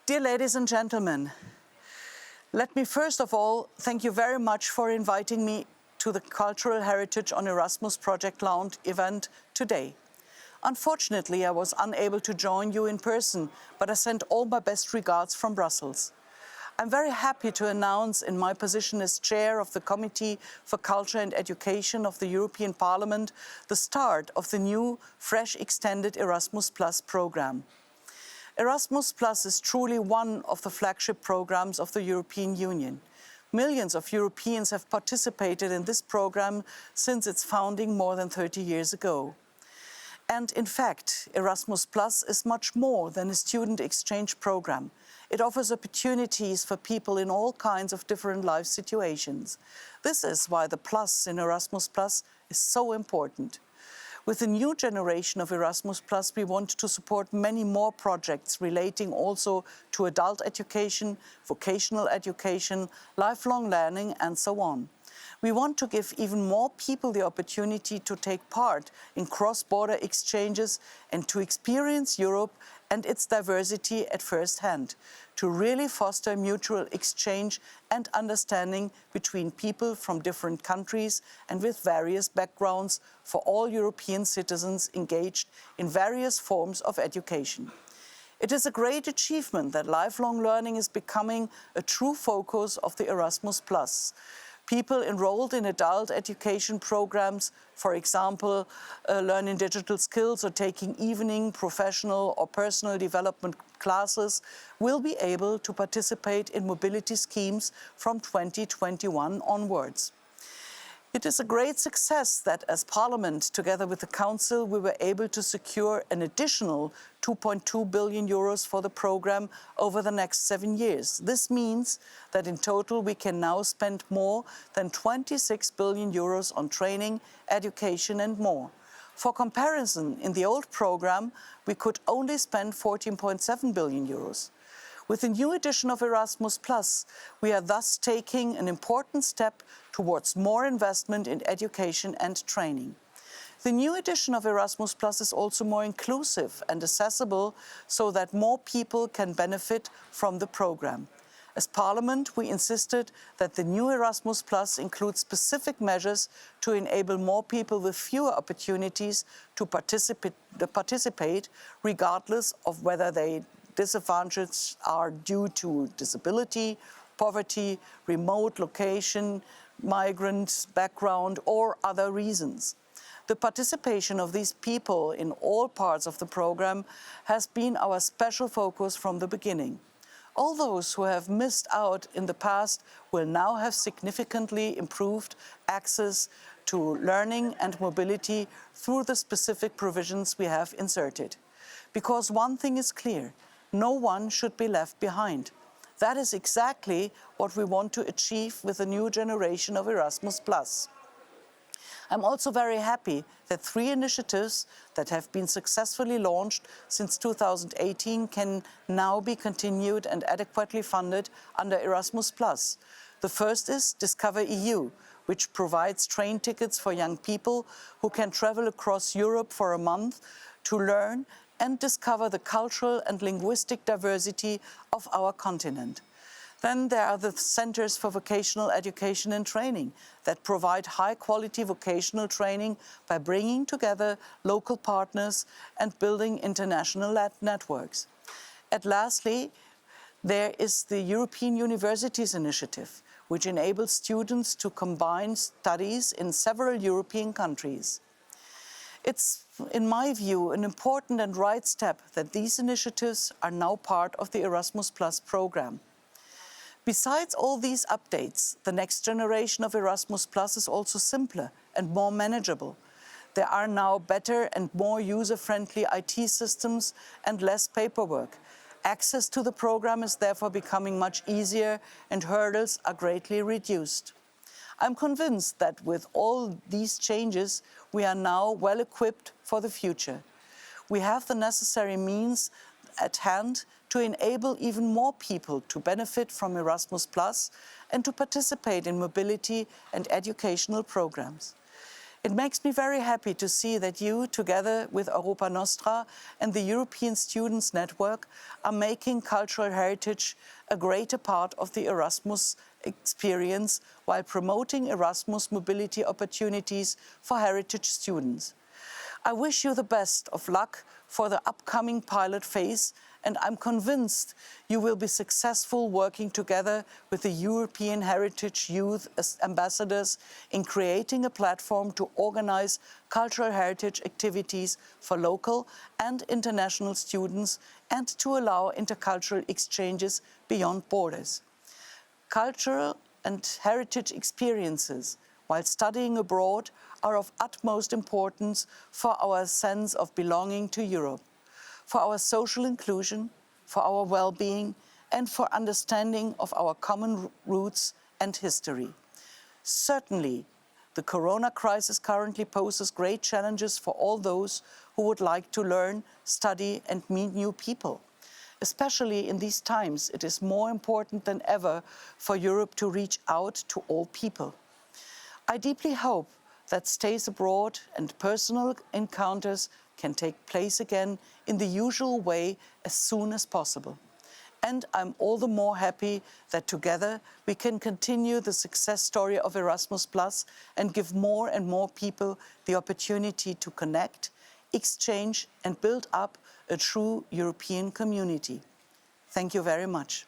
Dear ladies and gentlemen, let me first of all thank you very much for inviting me to the Cultural Heritage on Erasmus Project Lounge event today. Unfortunately, I was unable to join you in person, but I send all my best regards from Brussels. I'm very happy to announce in my position as chair of the Committee for Culture and Education of the European Parliament the start of the new, fresh extended Erasmus Plus program. Erasmus Plus is truly one of the flagship programs of the European Union. Millions of Europeans have participated in this program since its founding more than 30 years ago. And in fact, Erasmus Plus is much more than a student exchange program. It offers opportunities for people in all kinds of different life situations. This is why the plus in Erasmus Plus is so important. With the new generation of Erasmus Plus, we want to support many more projects relating also to adult education, vocational education, lifelong learning, and so on. We want to give even more people the opportunity to take part in cross-border exchanges and to experience Europe and its diversity at first hand, to really foster mutual exchange and understanding between people from different countries and with various backgrounds for all European citizens engaged in various forms of education. It is a great achievement that lifelong learning is becoming a true focus of the Erasmus+. People enrolled in adult education programs, for example, learning digital skills or taking evening, professional or personal development classes, will be able to participate in mobility schemes from 2021 onwards. It is a great success that as Parliament, together with the Council, we were able to secure an additional 2.2 billion euros for the programme over the next 7 years. This means that in total we can now spend more than 26 billion euros on training, education and more. For comparison, in the old programme, we could only spend 14.7 billion euros. With the new edition of Erasmus+, we are thus taking an important step towards more investment in education and training. The new edition of Erasmus+ is also more inclusive and accessible so that more people can benefit from the program. As Parliament, we insisted that the new Erasmus+ includes specific measures to enable more people with fewer opportunities to participate regardless of whether their disadvantages are due to disability, poverty, remote location, migrant background, or other reasons. The participation of these people in all parts of the program has been our special focus from the beginning. All those who have missed out in the past will now have significantly improved access to learning and mobility through the specific provisions we have inserted. Because one thing is clear, no one should be left behind. That is exactly what we want to achieve with the new generation of Erasmus+. I'm also very happy that 3 initiatives that have been successfully launched since 2018 can now be continued and adequately funded under Erasmus+. The first is Discover EU, which provides train tickets for young people who can travel across Europe for a month to learn and discover the cultural and linguistic diversity of our continent. Then there are the Centers for Vocational Education and Training that provide high-quality vocational training by bringing together local partners and building international networks. And lastly, there is the European Universities Initiative, which enables students to combine studies in several European countries. It's, in my view, an important and right step that these initiatives are now part of the Erasmus+ program. Besides all these updates, the next generation of Erasmus+ is also simpler and more manageable. There are now better and more user-friendly IT systems and less paperwork. Access to the program is therefore becoming much easier and hurdles are greatly reduced. I'm convinced that with all these changes, we are now well equipped for the future. We have the necessary means at hand to enable even more people to benefit from Erasmus+ and to participate in mobility and educational programs. It makes me very happy to see that you, together with Europa Nostra and the European Students' Network, are making cultural heritage a greater part of the Erasmus experience while promoting Erasmus mobility opportunities for heritage students. I wish you the best of luck for the upcoming pilot phase, and I'm convinced you will be successful working together with the European Heritage Youth Ambassadors in creating a platform to organize cultural heritage activities for local and international students and to allow intercultural exchanges beyond borders. Cultural and heritage experiences while studying abroad are of utmost importance for our sense of belonging to Europe, for our social inclusion, for our well-being, and for understanding of our common roots and history. Certainly, the corona crisis currently poses great challenges for all those who would like to learn, study, and meet new people. Especially in these times, it is more important than ever for Europe to reach out to all people. I deeply hope that stays abroad and personal encounters can take place again in the usual way as soon as possible. And I'm all the more happy that together we can continue the success story of Erasmus+ and give more and more people the opportunity to connect, exchange and build up a true European community. Thank you very much.